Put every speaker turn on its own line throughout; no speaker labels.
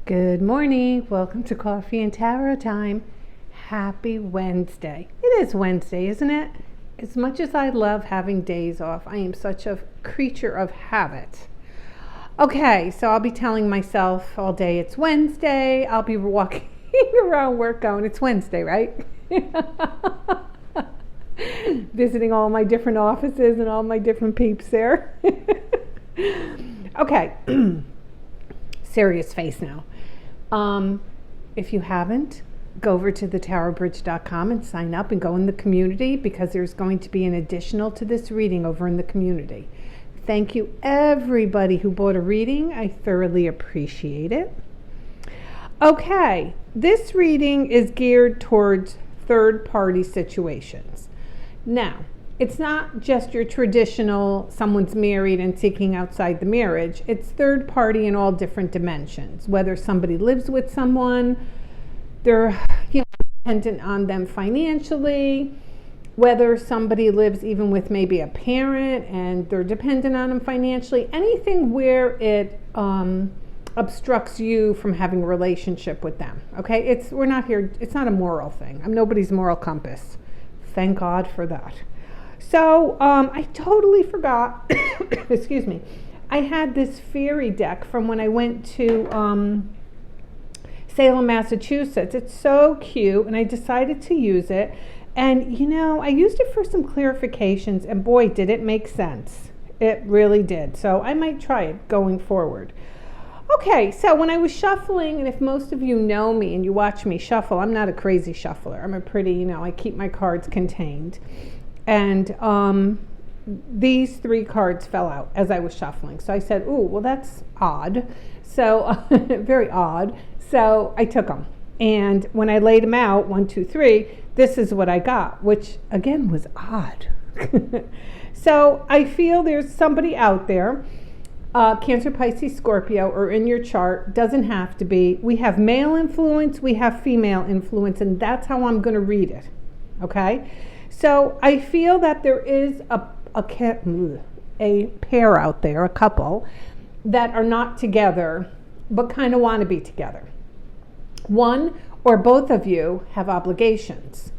Good morning. Welcome to Coffee and Tarot Time. Happy Wednesday. It is Wednesday, isn't it? As much as I love having days off, I am such a creature of habit. Okay, so I'll be telling myself all day it's Wednesday. I'll be walking around work going, it's Wednesday, right? Visiting all my different offices and all my different peeps there. Okay. Serious face now. If you haven't, go over to thetarotbridge.com and sign up and go in the community, because there's going to be an additional to this reading over in the community. Thank you everybody who bought a reading. I thoroughly appreciate it. Okay, this reading is geared towards third-party situations. Now, it's not just your traditional someone's married and seeking outside the marriage. It's third party in all different dimensions. Whether somebody lives with someone, they're dependent on them financially, whether somebody lives even with maybe a parent and they're dependent on them financially, anything where it obstructs you from having a relationship with them. Okay, we're not here, it's not a moral thing. I'm nobody's moral compass. Thank God for that. So I totally forgot, excuse me, I had this fairy deck from when I went to Salem, Massachusetts. It's so cute, and I decided to use it. And, I used it for some clarifications, and boy, did it make sense. It really did. So I might try it going forward. Okay, so when I was shuffling, and if most of you know me and you watch me shuffle, I'm not a crazy shuffler. I'm a pretty, I keep my cards contained. And these three cards fell out as I was shuffling. So I said, ooh, well, that's odd. So very odd. So I took them. And when I laid them out, 1, 2, 3, this is what I got, which again was odd. So I feel there's somebody out there, Cancer, Pisces, Scorpio, or in your chart, doesn't have to be. We have male influence, we have female influence, and that's how I'm going to read it. Okay? So I feel that there is a pair out there, a couple, that are not together, but kind of want to be together. One or both of you have obligations.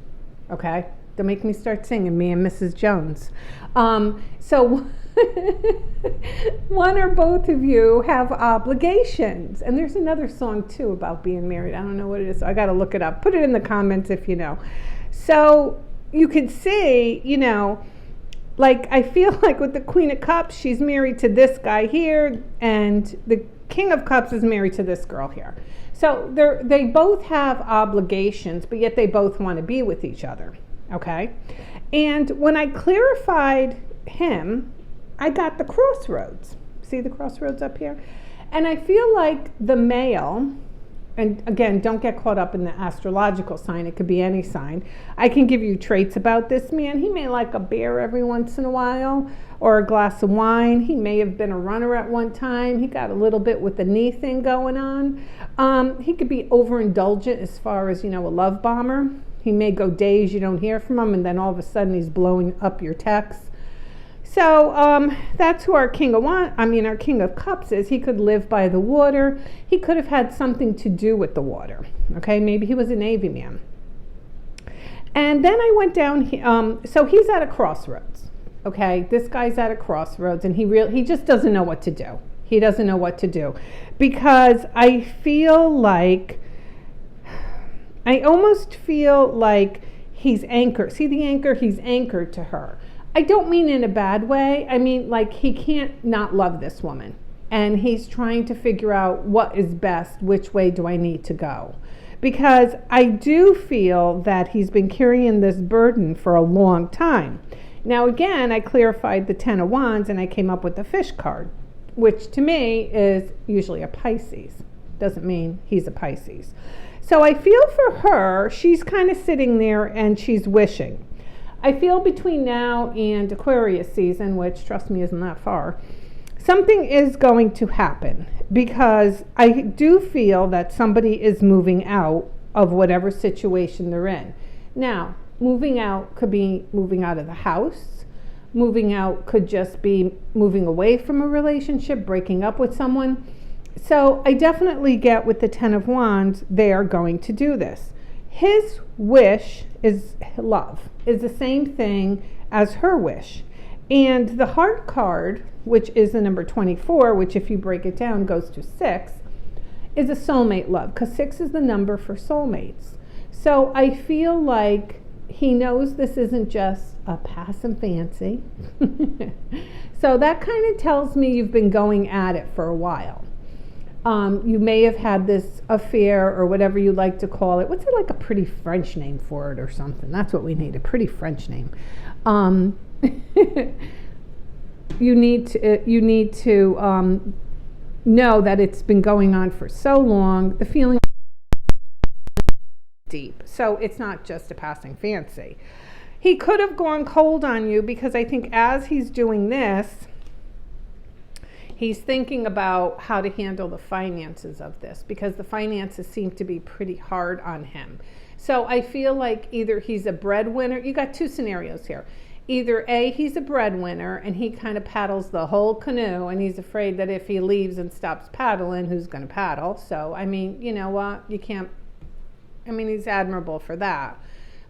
Okay? Don't make me start singing, me and Mrs. Jones. So one or both of you have obligations. And there's another song too about being married. I don't know what it is, so I got to look it up. Put it in the comments if you know. So you could see, like I feel like with the Queen of Cups, she's married to this guy here, and the King of Cups is married to this girl here. So they both have obligations, but yet they both want to be with each other, okay? And when I clarified him, I got the crossroads. See the crossroads up here? And I feel like the male, and again, don't get caught up in the astrological sign. It could be any sign. I can give you traits about this man. He may like a beer every once in a while or a glass of wine. He may have been a runner at one time. He got a little bit with the knee thing going on. He could be overindulgent as far as, a love bomber. He may go days you don't hear from him, and then all of a sudden he's blowing up your texts. So that's who our King of Cups is. He could live by the water. He could have had something to do with the water. Okay, maybe he was a Navy man. And then I went down. So he's at a crossroads. Okay, this guy's at a crossroads, and he just doesn't know what to do. He doesn't know what to do, because I almost feel like he's anchored. See the anchor? He's anchored to her. I don't mean in a bad way. I mean, like, he can't not love this woman. And he's trying to figure out what is best, which way do I need to go? Because I do feel that he's been carrying this burden for a long time. Now, again, I clarified the 10 of Wands and I came up with the fish card, which to me is usually a Pisces. Doesn't mean he's a Pisces. So I feel for her, she's kind of sitting there and she's wishing. I feel between now and Aquarius season, which, trust me, isn't that far, something is going to happen, because I do feel that somebody is moving out of whatever situation they're in. Now, moving out could be moving out of the house. Moving out could just be moving away from a relationship, breaking up with someone. So I definitely get with the Ten of Wands, they are going to do this. His wish is love, is the same thing as her wish. And the Heart card, which is the number 24, which if you break it down goes to 6, is a soulmate love, because 6 is the number for soulmates. So I feel like he knows this isn't just a passing fancy. So that kind of tells me you've been going at it for a while. You may have had this affair or whatever you like to call it. What's it, like a pretty French name for it or something? That's what we need, a pretty French name. You need to know that it's been going on for so long. The feeling deep. So it's not just a passing fancy. He could have gone cold on you because I think as he's doing this, he's thinking about how to handle the finances of this, because the finances seem to be pretty hard on him. So I feel like either he's a breadwinner. You got two scenarios here. Either A, he's a breadwinner and he kind of paddles the whole canoe, and he's afraid that if he leaves and stops paddling, who's going to paddle? So, I mean, you know what? You can't, I mean, he's admirable for that.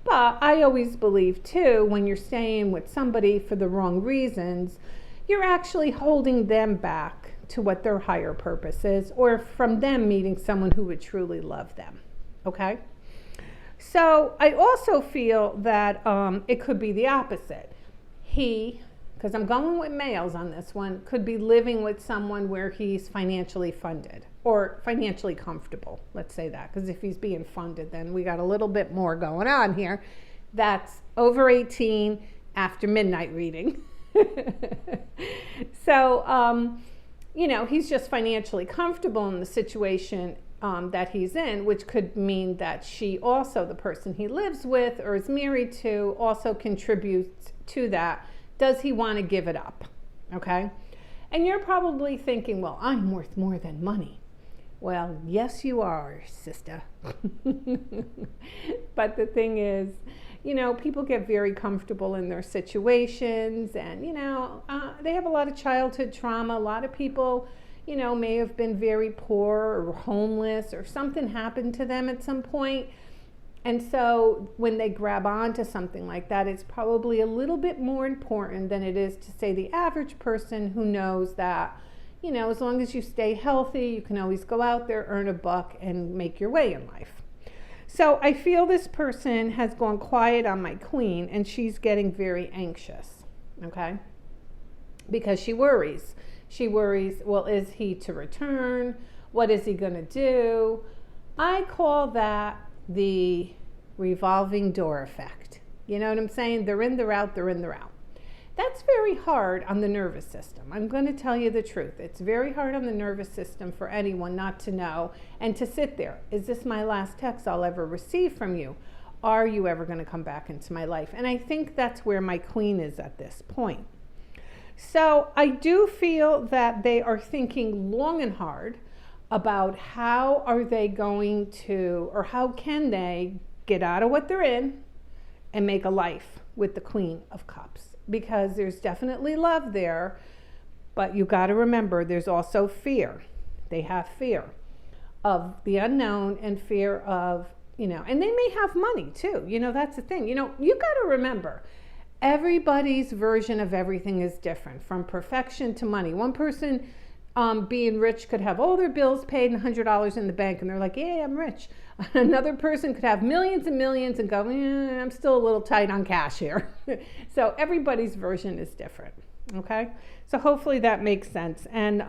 But I always believe, too, when you're staying with somebody for the wrong reasons, you're actually holding them back to what their higher purpose is, or from them meeting someone who would truly love them, okay? So I also feel that it could be the opposite. He, because I'm going with males on this one, could be living with someone where he's financially funded or financially comfortable. Let's say that, because if he's being funded, then we got a little bit more going on here. That's over 18 after midnight reading. So, you know, he's just financially comfortable in the situation that he's in, which could mean that she also, the person he lives with or is married to, also contributes to that. Does he want to give it up? Okay. And you're probably thinking, well, I'm worth more than money. Well, yes, you are, sister. But the thing is, you know, people get very comfortable in their situations, and, you know, they have a lot of childhood trauma. A lot of people, you know, may have been very poor or homeless, or something happened to them at some point. And so when they grab onto something like that, it's probably a little bit more important than it is to, say, the average person who knows that, you know, as long as you stay healthy, you can always go out there, earn a buck, and make your way in life. So I feel this person has gone quiet on my queen, and she's getting very anxious, okay? Because she worries. She worries, well, is he to return? What is he going to do? I call that the revolving door effect. You know what I'm saying? They're in, they're out, they're in, they're out. That's very hard on the nervous system. I'm going to tell you the truth. It's very hard on the nervous system for anyone not to know and to sit there. Is this my last text I'll ever receive from you? Are you ever going to come back into my life? And I think that's where my queen is at this point. So I do feel that they are thinking long and hard about how are they going to, or how can they get out of what they're in and make a life with the Queen of Cups. Because there's definitely love there, but you got to remember there's also fear. They have fear of the unknown and fear of, you know, and they may have money too. You know, that's the thing. You know, you got to remember everybody's version of everything is different, from perfection to money. One person being rich could have all their bills paid and $100 in the bank, and they're like, yeah, I'm rich. Another person could have millions and millions and go, I'm still a little tight on cash here. So everybody's version is different, okay? So hopefully that makes sense. And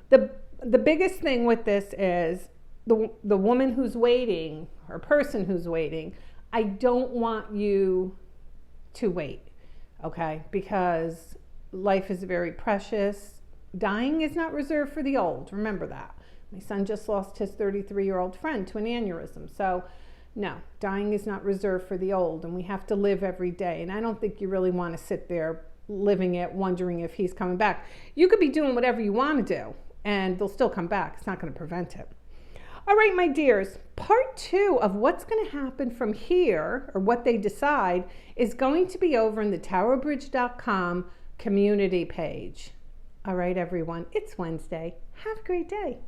the biggest thing with this is the woman who's waiting, or person who's waiting, I don't want you to wait, okay? Because life is very precious. Dying is not reserved for the old. Remember that. My son just lost his 33-year-old friend to an aneurysm. So no, dying is not reserved for the old, and we have to live every day. And I don't think you really want to sit there living it, wondering if he's coming back. You could be doing whatever you want to do, and they'll still come back. It's not going to prevent it. All right, my dears, part 2 of what's going to happen from here, or what they decide, is going to be over in the thetarotbridge.com community page. All right, everyone, it's Wednesday. Have a great day.